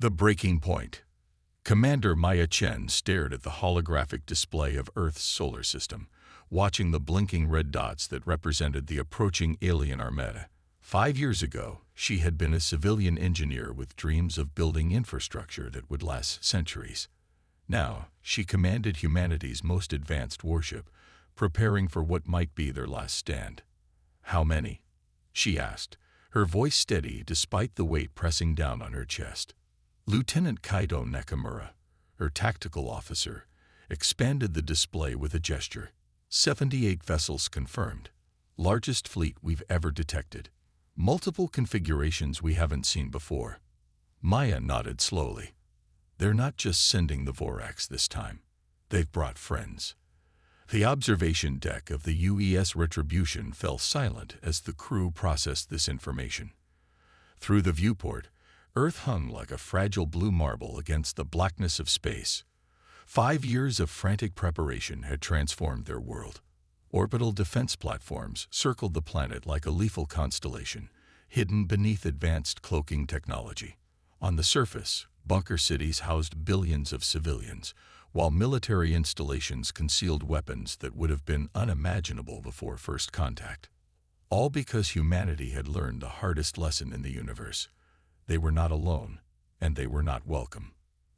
The breaking point. Commander Maya Chen stared at the holographic display of Earth's solar system, watching the blinking red dots that represented the approaching alien armada. 5 years ago, she had been a civilian engineer with dreams of building infrastructure that would last centuries. Now, she commanded humanity's most advanced warship, preparing for what might be their last stand. "How many?" she asked, her voice steady despite the weight pressing down on her chest. Lieutenant Kaito Nakamura, her tactical officer, expanded the display with a gesture. 78 vessels confirmed. Largest fleet we've ever detected. Multiple configurations we haven't seen before. Maya nodded slowly. They're not just sending the Vorax this time. They've brought friends. The observation deck of the UES Retribution fell silent as the crew processed this information. Through the viewport, Earth hung like a fragile blue marble against the blackness of space. 5 years of frantic preparation had transformed their world. Orbital defense platforms circled the planet like a lethal constellation, hidden beneath advanced cloaking technology. On the surface, bunker cities housed billions of civilians, while military installations concealed weapons that would have been unimaginable before first contact. All because humanity had learned the hardest lesson in the universe. They were not alone, and they were not welcome.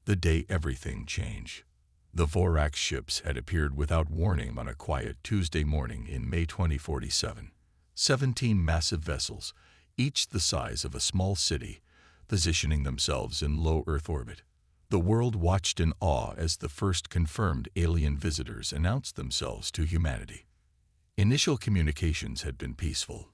The day everything changed. The Vorax ships had appeared without warning on a quiet Tuesday morning in May 2047. 17 massive vessels, each the size of a small city, positioning themselves in low Earth orbit. The world watched in awe as the first confirmed alien visitors announced themselves to humanity. Initial communications had been peaceful.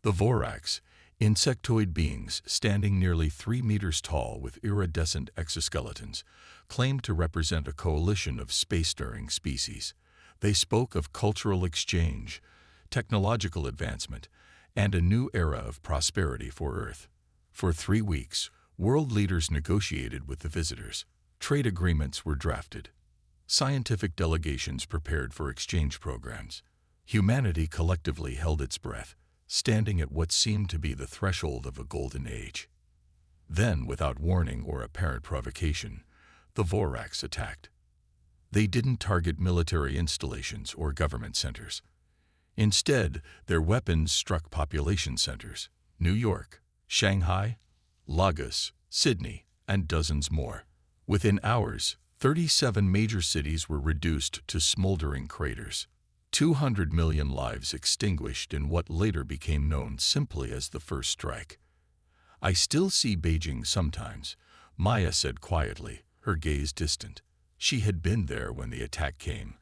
The Vorax, insectoid beings standing nearly 3 meters tall with iridescent exoskeletons, claimed to represent a coalition of space-faring species. They spoke of cultural exchange, technological advancement, and a new era of prosperity for Earth. For 3 weeks, world leaders negotiated with the visitors. Trade agreements were drafted. Scientific delegations prepared for exchange programs. Humanity collectively held its breath, standing at what seemed to be the threshold of a golden age. Then, without warning or apparent provocation, the Vorax attacked. They didn't target military installations or government centers. Instead, their weapons struck population centers: New York, Shanghai, Lagos, Sydney, and dozens more. Within hours, 37 major cities were reduced to smoldering craters. 200 million lives extinguished in what later became known simply as the First Strike. "I still see Beijing sometimes," Maya said quietly, her gaze distant. She had been there when the attack came,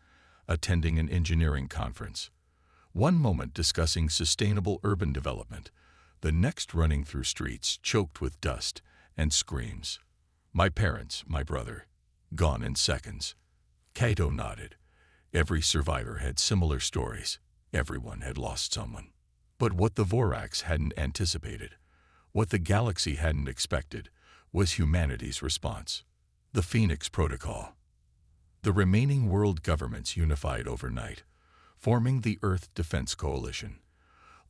attending an engineering conference. One moment discussing sustainable urban development, the next running through streets choked with dust and screams. "My parents, my brother, gone in seconds." Kaito nodded. Every survivor had similar stories. Everyone had lost someone. But what the Vorax hadn't anticipated, what the galaxy hadn't expected, was humanity's response. The Phoenix Protocol. The remaining world governments unified overnight, forming the Earth Defense Coalition.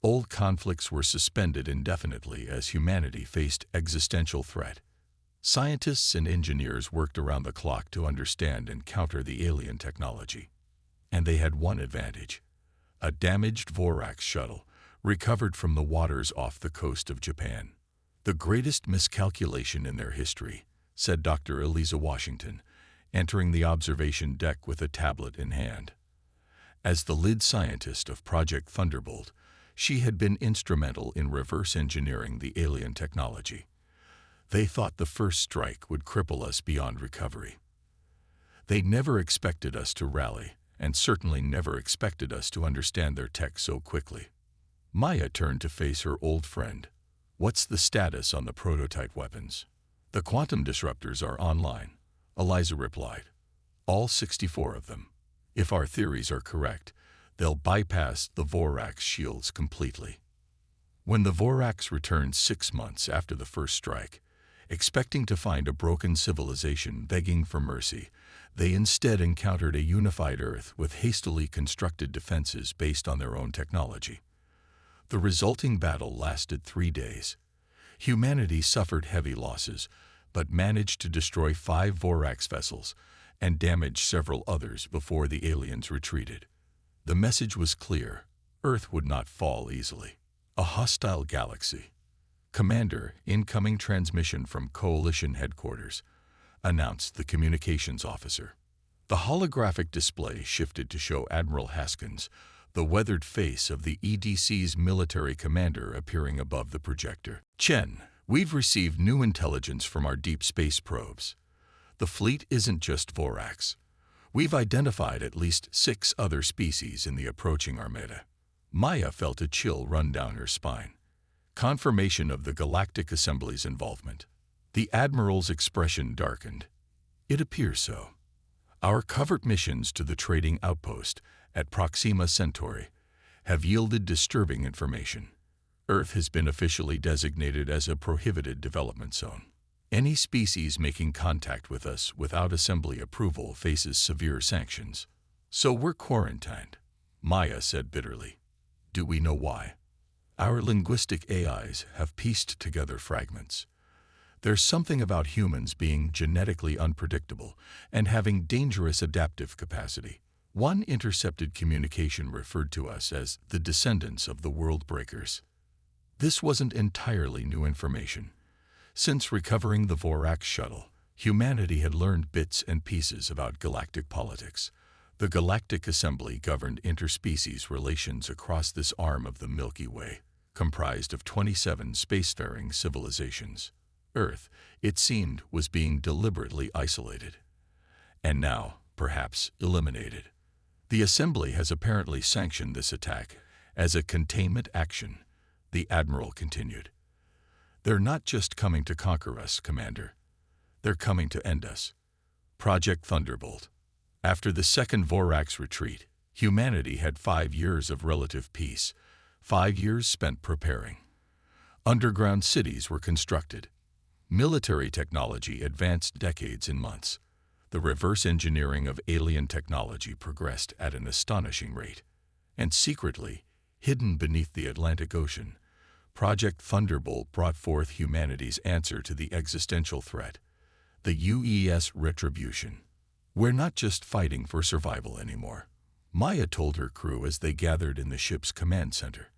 Old conflicts were suspended indefinitely as humanity faced existential threat. Scientists and engineers worked around the clock to understand and counter the alien technology. And they had one advantage: a damaged Vorax shuttle, recovered from the waters off the coast of Japan. "The greatest miscalculation in their history," said Dr. Eliza Washington, entering the observation deck with a tablet in hand. As the lead scientist of Project Thunderbolt, she had been instrumental in reverse engineering the alien technology. "They thought the first strike would cripple us beyond recovery. They never expected us to rally, and certainly never expected us to understand their tech so quickly." Maya turned to face her old friend. "What's the status on the prototype weapons?" "The quantum disruptors are online," Eliza replied. "All 64 of them. If our theories are correct, they'll bypass the Vorax shields completely." When the Vorax returned 6 months after the first strike, expecting to find a broken civilization begging for mercy, they instead encountered a unified Earth with hastily constructed defenses based on their own technology. The resulting battle lasted 3 days. Humanity suffered heavy losses, but managed to destroy 5 Vorax vessels and damage several others before the aliens retreated. The message was clear: Earth would not fall easily. A hostile galaxy. "Commander, incoming transmission from Coalition headquarters," announced the communications officer. The holographic display shifted to show Admiral Haskins, the weathered face of the EDC's military commander, appearing above the projector. "Chen, we've received new intelligence from our deep space probes. The fleet isn't just Vorax. We've identified at least 6 other species in the approaching armada." Maya felt a chill run down her spine. Confirmation of the Galactic Assembly's involvement. The Admiral's expression darkened. "It appears so. Our covert missions to the trading outpost at Proxima Centauri have yielded disturbing information. Earth has been officially designated as a prohibited development zone. Any species making contact with us without Assembly approval faces severe sanctions. So we're quarantined," Maya said bitterly. "Do we know why?" "Our linguistic AIs have pieced together fragments. There's something about humans being genetically unpredictable and having dangerous adaptive capacity. One intercepted communication referred to us as the descendants of the world breakers. This wasn't entirely new information. Since recovering the Vorax shuttle, humanity had learned bits and pieces about galactic politics. The Galactic Assembly governed interspecies relations across this arm of the Milky Way, comprised of 27 spacefaring civilizations. Earth, it seemed, was being deliberately isolated. And now, perhaps, eliminated. The Assembly has apparently sanctioned this attack as a containment action," the Admiral continued. "They're not just coming to conquer us, Commander. They're coming to end us." Project Thunderbolt. After the second Vorax retreat, humanity had 5 years of relative peace, 5 years spent preparing. Underground cities were constructed. Military technology advanced decades in months. The reverse engineering of alien technology progressed at an astonishing rate. And secretly, hidden beneath the Atlantic Ocean, Project Thunderbolt brought forth humanity's answer to the existential threat: the UES retribution. "We're not just fighting for survival anymore," Maya told her crew as they gathered in the ship's command center.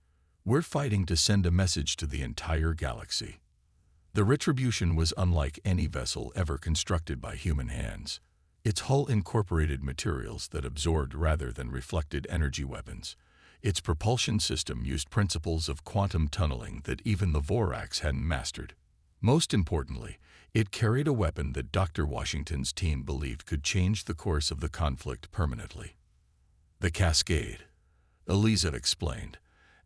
"We're fighting to send a message to the entire galaxy." The retribution was unlike any vessel ever constructed by human hands. Its hull incorporated materials that absorbed rather than reflected energy weapons. Its propulsion system used principles of quantum tunneling that even the Vorax hadn't mastered. Most importantly, it carried a weapon that Dr. Washington's team believed could change the course of the conflict permanently. "The Cascade," Eliza explained,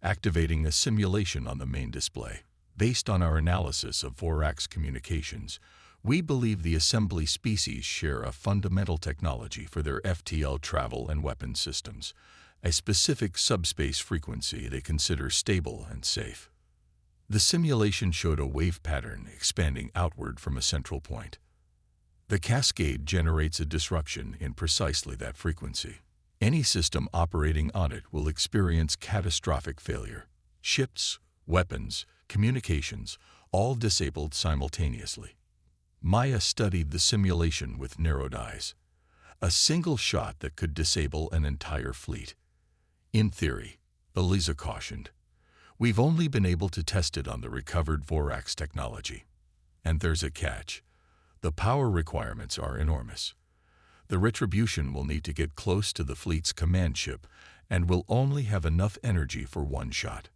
activating a simulation on the main display. "Based on our analysis of Vorax communications, we believe the Assembly species share a fundamental technology for their FTL travel and weapons systems, a specific subspace frequency they consider stable and safe." The simulation showed a wave pattern expanding outward from a central point. "The Cascade generates a disruption in precisely that frequency. Any system operating on it will experience catastrophic failure. Ships, weapons, communications, all disabled simultaneously." Maya studied the simulation with narrowed eyes. A single shot that could disable an entire fleet. "In theory," Eliza cautioned, "we've only been able to test it on the recovered Vorax technology. And there's a catch. The power requirements are enormous. The retribution will need to get close to the fleet's command ship and will only have enough energy for one shot."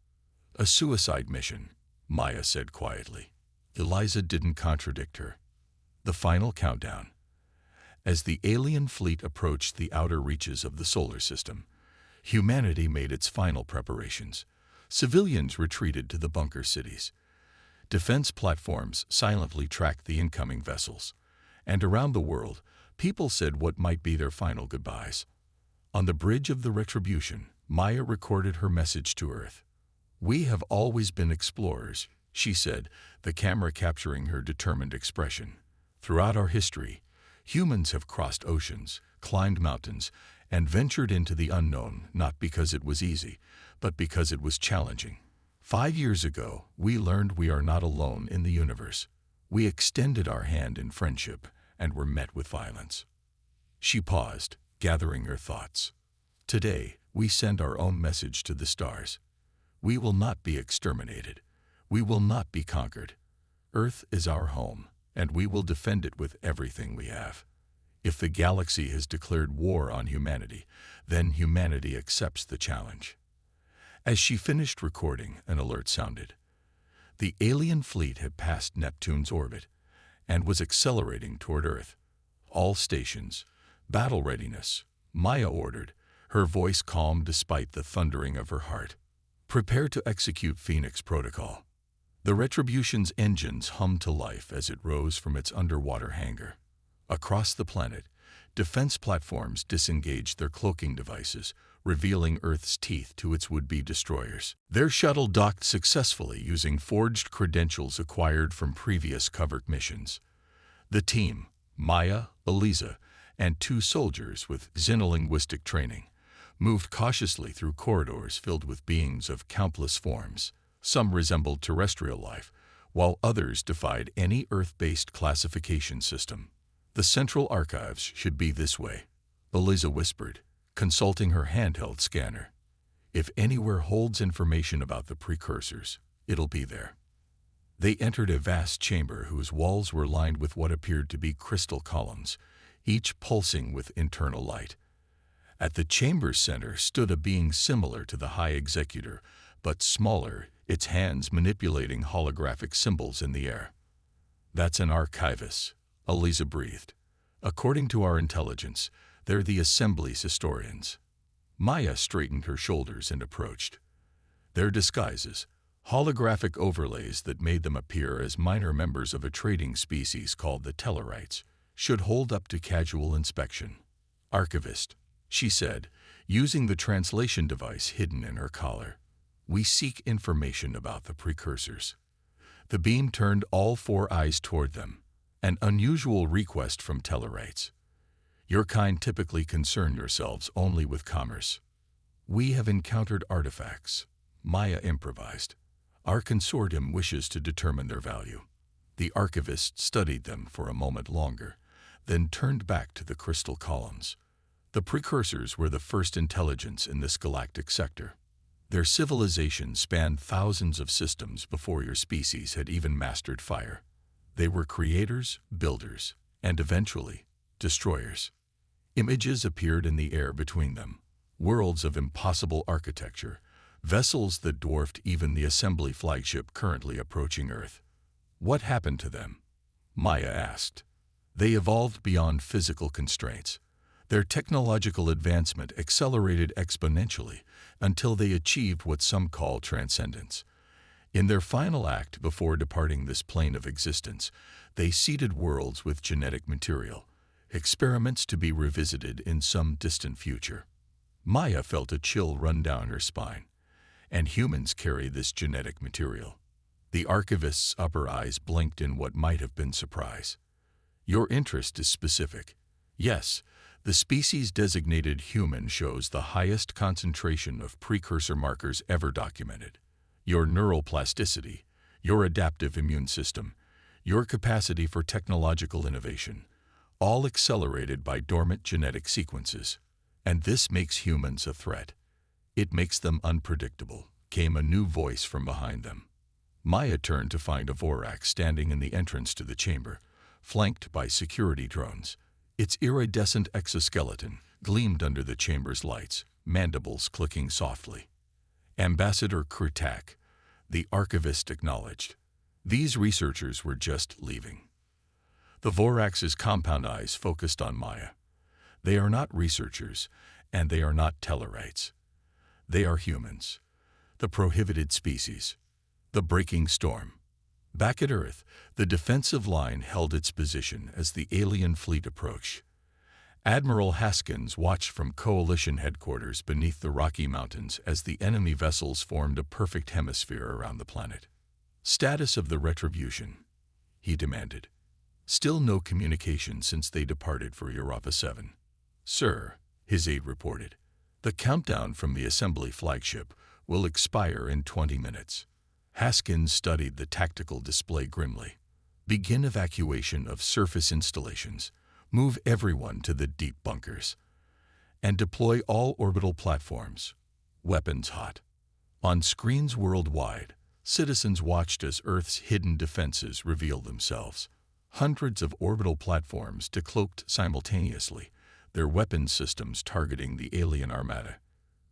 "A suicide mission," Maya said quietly. Eliza didn't contradict her. The final countdown. As the alien fleet approached the outer reaches of the solar system, humanity made its final preparations. Civilians retreated to the bunker cities. Defense platforms silently tracked the incoming vessels. And around the world, people said what might be their final goodbyes. On the bridge of the retribution, Maya recorded her message to Earth. "We have always been explorers," she said, the camera capturing her determined expression. "Throughout our history, humans have crossed oceans, climbed mountains, and ventured into the unknown not because it was easy, but because it was challenging. 5 years ago, we learned we are not alone in the universe. We extended our hand in friendship and were met with violence. She paused, gathering her thoughts. Today, we send our own message to the stars. We will not be exterminated. We will not be conquered. Earth is our home, and we will defend it with everything we have. If the galaxy has declared war on humanity, then humanity accepts the challenge. As she finished recording, an alert sounded. The alien fleet had passed Neptune's orbit and was accelerating toward Earth. All stations, battle readiness, Maya ordered, her voice calm despite the thundering of her heart. Prepare to execute Phoenix Protocol. The Retribution's engines hummed to life as it rose from its underwater hangar. Across the planet, defense platforms disengaged their cloaking devices, revealing Earth's teeth to its would-be destroyers. Their shuttle docked successfully using forged credentials acquired from previous covert missions. The team, Maya, Eliza, and 2 soldiers with xenolinguistic training, moved cautiously through corridors filled with beings of countless forms. Some resembled terrestrial life, while others defied any Earth-based classification system. The Central Archives should be this way, Eliza whispered, consulting her handheld scanner. If anywhere holds information about the precursors, it'll be there. They entered a vast chamber whose walls were lined with what appeared to be crystal columns, each pulsing with internal light. At the chamber's center stood a being similar to the High Executor, but smaller, its hands manipulating holographic symbols in the air. That's an archivist, Eliza breathed. According to our intelligence, they're the Assembly's historians. Maya straightened her shoulders and approached. Their disguises, holographic overlays that made them appear as minor members of a trading species called the Tellarites, should hold up to casual inspection. Archivist, she said, using the translation device hidden in her collar. We seek information about the precursors. The beam turned all 4 eyes toward them, an unusual request from Tellarites. Your kind typically concern yourselves only with commerce. We have encountered artifacts, Maya improvised. Our consortium wishes to determine their value. The archivist studied them for a moment longer, then turned back to the crystal columns. The precursors were the first intelligence in this galactic sector. Their civilization spanned thousands of systems before your species had even mastered fire. They were creators, builders, and eventually, destroyers. Images appeared in the air between them, worlds of impossible architecture, vessels that dwarfed even the Assembly flagship currently approaching Earth. What happened to them? Maya asked. They evolved beyond physical constraints. Their technological advancement accelerated exponentially until they achieved what some call transcendence. In their final act before departing this plane of existence, they seeded worlds with genetic material, experiments to be revisited in some distant future. Maya felt a chill run down her spine. And humans carry this genetic material. The archivist's upper eyes blinked in what might have been surprise. Your interest is specific. Yes, the species-designated human shows the highest concentration of precursor markers ever documented. Your neural plasticity, your adaptive immune system, your capacity for technological innovation, all accelerated by dormant genetic sequences. And this makes humans a threat. It makes them unpredictable, came a new voice from behind them. Maya turned to find a Vorak standing in the entrance to the chamber, flanked by security drones. Its iridescent exoskeleton gleamed under the chamber's lights, mandibles clicking softly. Ambassador Kurtak, the archivist acknowledged. These researchers were just leaving. The Vorax's compound eyes focused on Maya. They are not researchers, and they are not Tellarites. They are humans, the prohibited species, the breaking storm. Back at Earth, the defensive line held its position as the alien fleet approached. Admiral Haskins watched from Coalition headquarters beneath the Rocky Mountains as the enemy vessels formed a perfect hemisphere around the planet. Status of the Retribution, he demanded. Still no communication since they departed for Europa 7. Sir, his aide reported, the countdown from the Assembly flagship will expire in 20 minutes. Haskins studied the tactical display grimly. Begin evacuation of surface installations. Move everyone to the deep bunkers. And deploy all orbital platforms. Weapons hot. On screens worldwide, citizens watched as Earth's hidden defenses revealed themselves. Hundreds of orbital platforms decloaked simultaneously, their weapons systems targeting the alien armada.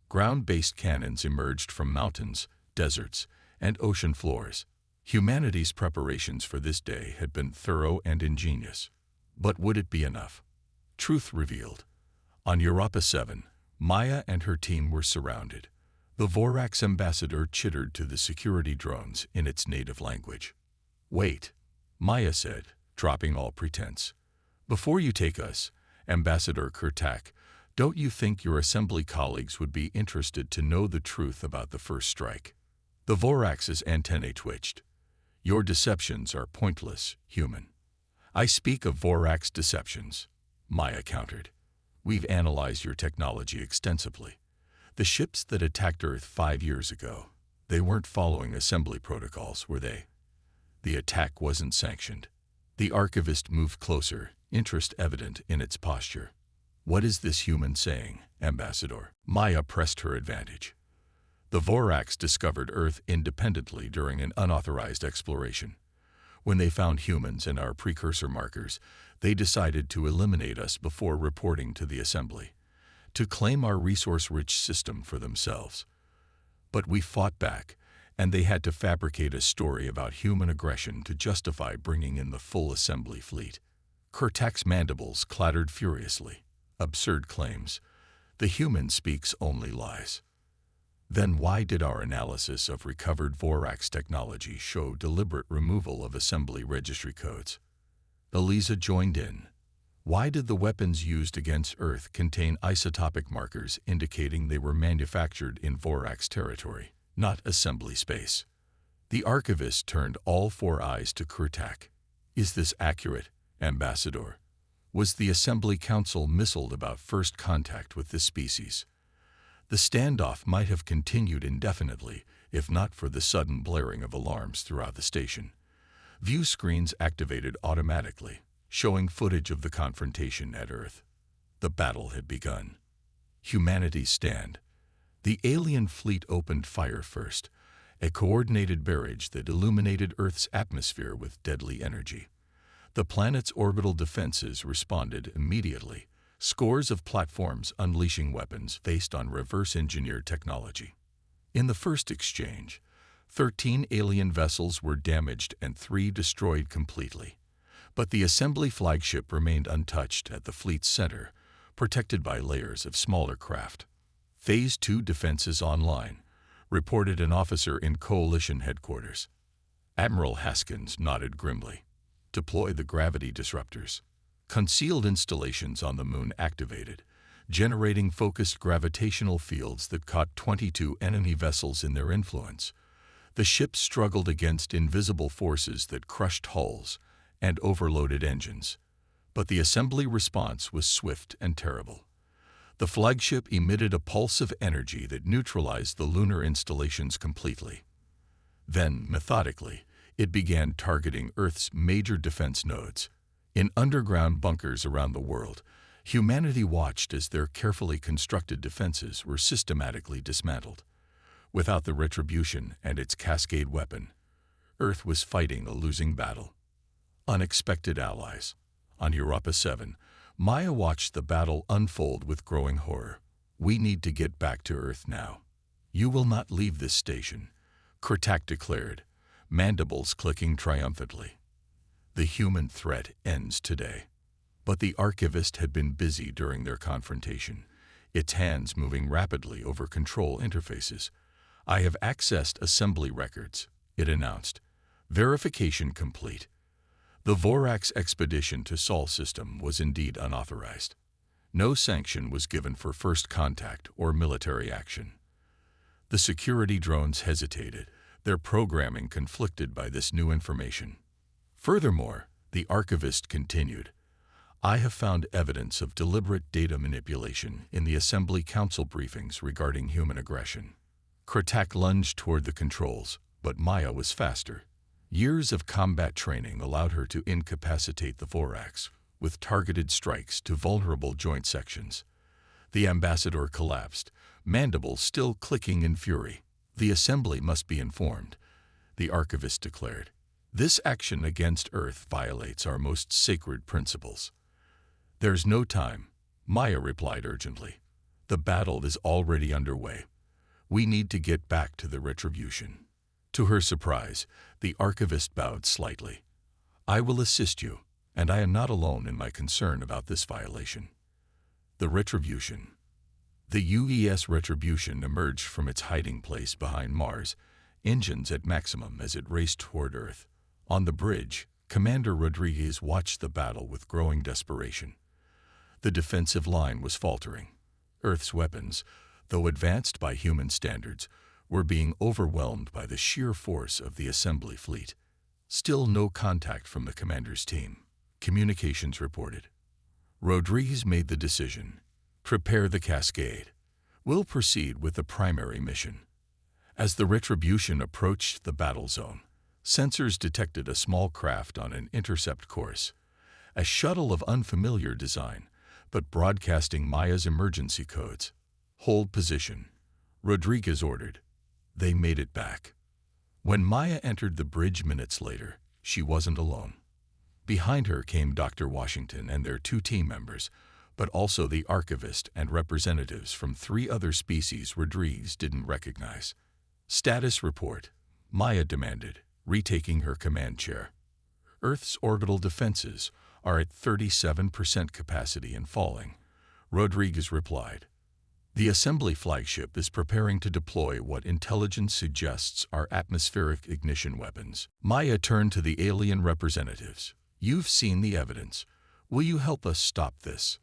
Ground-based cannons emerged from mountains, deserts, and ocean floors. Humanity's preparations for this day had been thorough and ingenious. But would it be enough? Truth revealed. On Europa 7, Maya and her team were surrounded. The Vorax ambassador chittered to the security drones in its native language. "Wait," Maya said, dropping all pretense. "Before you take us, Ambassador Kurtak, don't you think your assembly colleagues would be interested to know the truth about the first strike?" The Vorax's antennae twitched. "Your deceptions are pointless, human." "I speak of Vorax deceptions," Maya countered. "We've analyzed your technology extensively. The ships that attacked Earth 5 years ago, they weren't following assembly protocols, were they? The attack wasn't sanctioned." The archivist moved closer, interest evident in its posture. "What is this human saying, Ambassador?" Maya pressed her advantage. "The Vorax discovered Earth independently during an unauthorized exploration. When they found humans and our precursor markers, they decided to eliminate us before reporting to the assembly, to claim our resource-rich system for themselves. But we fought back, and they had to fabricate a story about human aggression to justify bringing in the full assembly fleet." Kurtak's mandibles clattered furiously. "Absurd claims. The human speaks only lies." "Then why did our analysis of recovered Vorax technology show deliberate removal of assembly registry codes?" Eliza joined in. "Why did the weapons used against Earth contain isotopic markers indicating they were manufactured in Vorax territory, not assembly space?" The archivist turned all 4 eyes to Kurtak. "Is this accurate, Ambassador? Was the Assembly Council missiled about first contact with this species?" The standoff might have continued indefinitely if not for the sudden blaring of alarms throughout the station. View screens activated automatically, showing footage of the confrontation at Earth. The battle had begun. Humanity's stand. The alien fleet opened fire first, a coordinated barrage that illuminated Earth's atmosphere with deadly energy. The planet's orbital defenses responded immediately, scores of platforms unleashing weapons based on reverse-engineered technology. In the first exchange, 13 alien vessels were damaged and 3 destroyed completely. But the assembly flagship remained untouched at the fleet's center, protected by layers of smaller craft. "Phase 2 defenses online," reported an officer in Coalition headquarters. Admiral Haskins nodded grimly. "Deploy the gravity disruptors." Concealed installations on the moon activated, generating focused gravitational fields that caught 22 enemy vessels in their influence. The ships struggled against invisible forces that crushed hulls and overloaded engines. But the assembly response was swift and terrible. The flagship emitted a pulse of energy that neutralized the lunar installations completely. Then, methodically, it began targeting Earth's major defense nodes. In underground bunkers around the world, humanity watched as their carefully constructed defenses were systematically dismantled. Without the retribution and its cascade weapon, Earth was fighting a losing battle. Unexpected allies. On Europa 7, Maya watched the battle unfold with growing horror. "We need to get back to Earth now." "You will not leave this station," Kurtak declared, mandibles clicking triumphantly. "The human threat ends today." But the archivist had been busy during their confrontation, its hands moving rapidly over control interfaces. "I have accessed assembly records," it announced. "Verification complete." The Vorax expedition to Sol system was indeed unauthorized. No sanction was given for first contact or military action. The security drones hesitated, their programming conflicted by this new information. Furthermore, the archivist continued, "I have found evidence of deliberate data manipulation in the Assembly Council briefings regarding human aggression." Kurtak lunged toward the controls, but Maya was faster. Years of combat training allowed her to incapacitate the Vorax with targeted strikes to vulnerable joint sections. The ambassador collapsed, mandibles still clicking in fury. "The assembly must be informed," the archivist declared. "This action against Earth violates our most sacred principles." "There's no time," Maya replied urgently. "The battle is already underway. We need to get back to the Retribution." To her surprise, the archivist bowed slightly. "I will assist you, and I am not alone in my concern about this violation." The Retribution. The UES Retribution emerged from its hiding place behind Mars, engines at maximum as it raced toward Earth. On the bridge, Commander Rodriguez watched the battle with growing desperation. The defensive line was faltering. Earth's weapons, though advanced by human standards, were being overwhelmed by the sheer force of the assembly fleet. Still no contact from the commander's team. Communications reported. Rodriguez made the decision. "Prepare the cascade. We'll proceed with the primary mission." As the Retribution approached the battle zone, sensors detected a small craft on an intercept course. A shuttle of unfamiliar design, but broadcasting Maya's emergency codes. "Hold position," Rodriguez ordered. They made it back. When Maya entered the bridge minutes later, she wasn't alone. Behind her came Dr. Washington and their 2 team members, but also the archivist and representatives from 3 other species Rodriguez didn't recognize. "Status report," Maya demanded, retaking her command chair. "Earth's orbital defenses are at 37% capacity and falling," Rodriguez replied. "The assembly flagship is preparing to deploy what intelligence suggests are atmospheric ignition weapons." Maya turned to the alien representatives. "You've seen the evidence. Will you help us stop this?"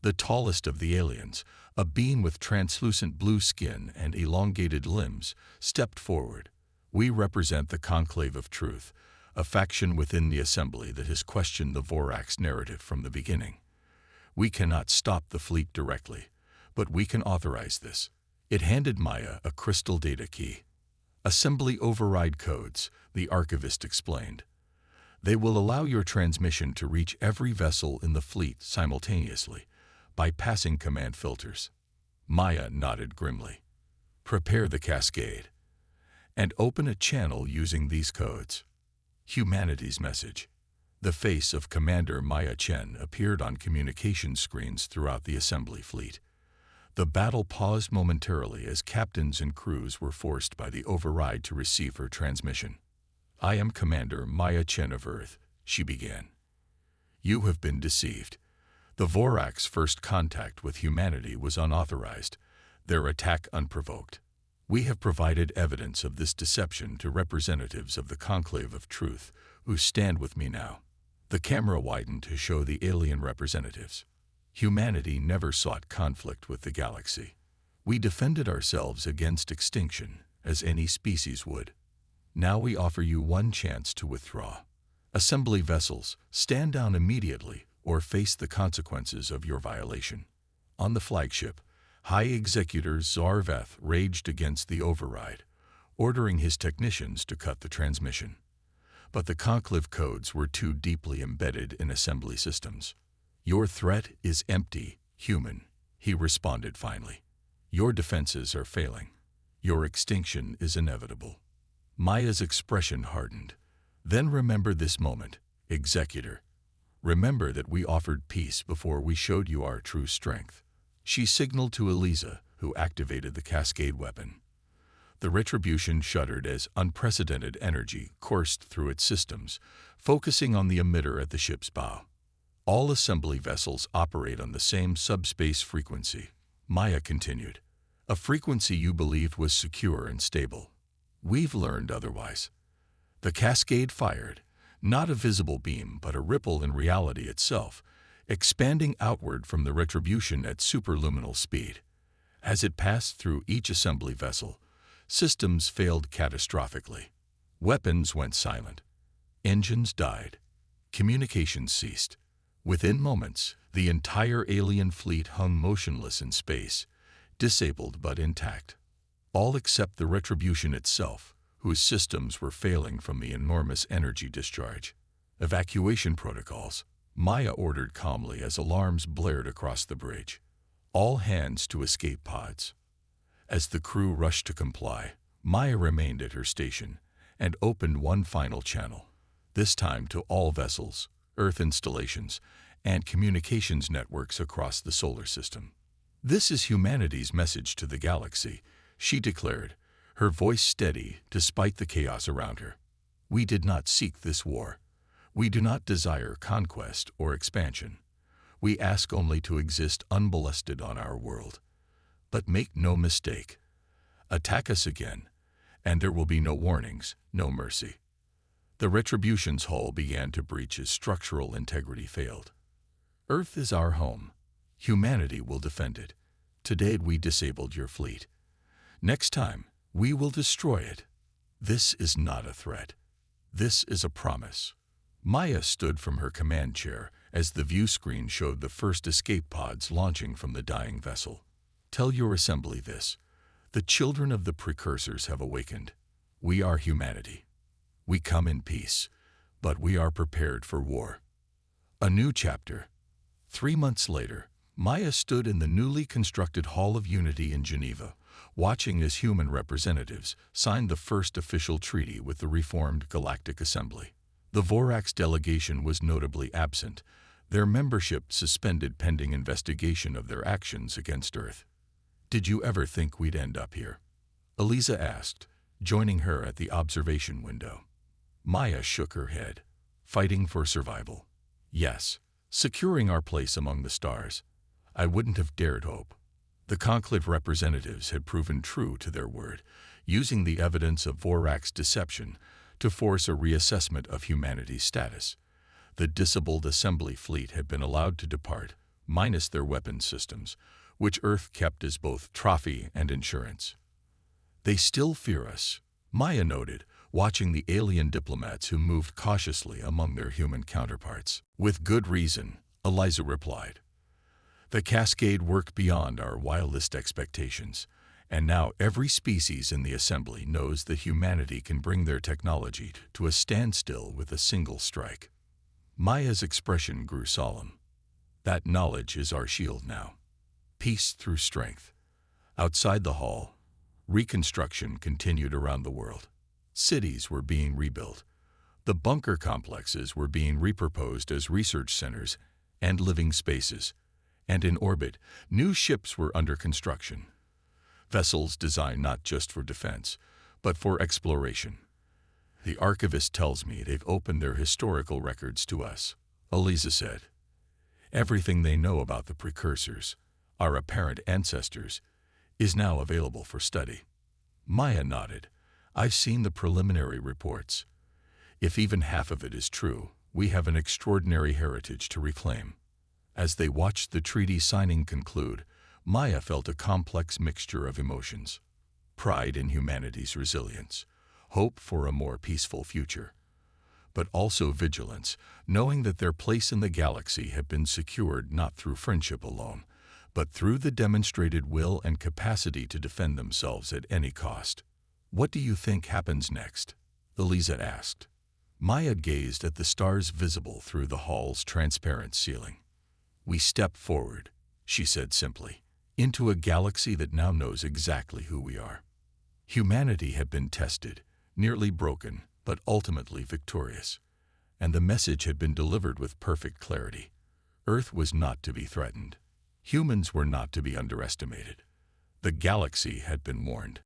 The tallest of the aliens, a being with translucent blue skin and elongated limbs, stepped forward. "We represent the Conclave of Truth, a faction within the assembly that has questioned the Vorax narrative from the beginning. We cannot stop the fleet directly, but we can authorize this." It handed Maya a crystal data key. "Assembly override codes," the archivist explained. "They will allow your transmission to reach every vessel in the fleet simultaneously, bypassing command filters." Maya nodded grimly. "Prepare the cascade. And open a channel using these codes." Humanity's message. The face of Commander Maya Chen appeared on communication screens throughout the assembly fleet. The battle paused momentarily as captains and crews were forced by the override to receive her transmission. "I am Commander Maya Chen of Earth," she began. "You have been deceived. The Vorax first contact with humanity was unauthorized, their attack unprovoked. We have provided evidence of this deception to representatives of the Conclave of Truth, who stand with me now." The camera widened to show the alien representatives. "Humanity never sought conflict with the galaxy. We defended ourselves against extinction, as any species would. Now we offer you one chance to withdraw. Assembly vessels, stand down immediately or face the consequences of your violation." On the flagship, High Executor Zarveth raged against the override, ordering his technicians to cut the transmission. But the Conclave codes were too deeply embedded in assembly systems. "Your threat is empty, human," he responded finally. "Your defenses are failing. Your extinction is inevitable." Maya's expression hardened. "Then remember this moment, Executor. Remember that we offered peace before we showed you our true strength." She signaled to Eliza, who activated the cascade weapon. The Retribution shuddered as unprecedented energy coursed through its systems, focusing on the emitter at the ship's bow. "All assembly vessels operate on the same subspace frequency," Maya continued. "A frequency you believed was secure and stable. We've learned otherwise." The cascade fired, not a visible beam but a ripple in reality itself, expanding outward from the Retribution at superluminal speed. As it passed through each assembly vessel, systems failed catastrophically. Weapons went silent. Engines died. Communications ceased. Within moments, the entire alien fleet hung motionless in space, disabled but intact. All except the Retribution itself, whose systems were failing from the enormous energy discharge. Evacuation protocols, Maya ordered calmly as alarms blared across the bridge. All hands to escape pods. As the crew rushed to comply, Maya remained at her station and opened one final channel, this time to all vessels, Earth installations, and communications networks across the solar system. "This is humanity's message to the galaxy," she declared, her voice steady despite the chaos around her. "We did not seek this war. We do not desire conquest or expansion. We ask only to exist unmolested on our world. But make no mistake. Attack us again, and there will be no warnings, no mercy." The Retribution's hull began to breach as structural integrity failed. "Earth is our home. Humanity will defend it. Today we disabled your fleet. Next time, we will destroy it. This is not a threat. This is a promise." Maya stood from her command chair as the view screen showed the first escape pods launching from the dying vessel. "Tell your assembly this. The children of the precursors have awakened. We are humanity. We come in peace, but we are prepared for war." A new chapter. 3 months later, Maya stood in the newly constructed Hall of Unity in Geneva, watching as human representatives signed the first official treaty with the reformed Galactic Assembly. The Vorax delegation was notably absent, their membership suspended pending investigation of their actions against Earth. "Did you ever think we'd end up here?" Eliza asked, joining her at the observation window. Maya shook her head. "Fighting for survival. Yes, securing our place among the stars. I wouldn't have dared hope." The conclave representatives had proven true to their word, using the evidence of Vorax deception to force a reassessment of humanity's status. The disabled assembly fleet had been allowed to depart, minus their weapons systems, which Earth kept as both trophy and insurance. "They still fear us," Maya noted, watching the alien diplomats who moved cautiously among their human counterparts. "With good reason," Eliza replied. "The cascade worked beyond our wildest expectations, and now every species in the assembly knows that humanity can bring their technology to a standstill with a single strike." Maya's expression grew solemn. "That knowledge is our shield now. Peace through strength." Outside the hall, reconstruction continued around the world. Cities were being rebuilt. The bunker complexes were being repurposed as research centers and living spaces. And in orbit, new ships were under construction. Vessels designed not just for defense, but for exploration. "The archivist tells me they've opened their historical records to us," Eliza said. "Everything they know about the precursors, our apparent ancestors, is now available for study." Maya nodded. "I've seen the preliminary reports. If even half of it is true, we have an extraordinary heritage to reclaim." As they watched the treaty signing conclude, Maya felt a complex mixture of emotions. Pride in humanity's resilience, hope for a more peaceful future, but also vigilance, knowing that their place in the galaxy had been secured not through friendship alone, but through the demonstrated will and capacity to defend themselves at any cost. "What do you think happens next?" Eliza asked. Maya gazed at the stars visible through the hall's transparent ceiling. "We step forward," she said simply, "into a galaxy that now knows exactly who we are." Humanity had been tested, nearly broken, but ultimately victorious. And the message had been delivered with perfect clarity. Earth was not to be threatened. Humans were not to be underestimated. The galaxy had been warned.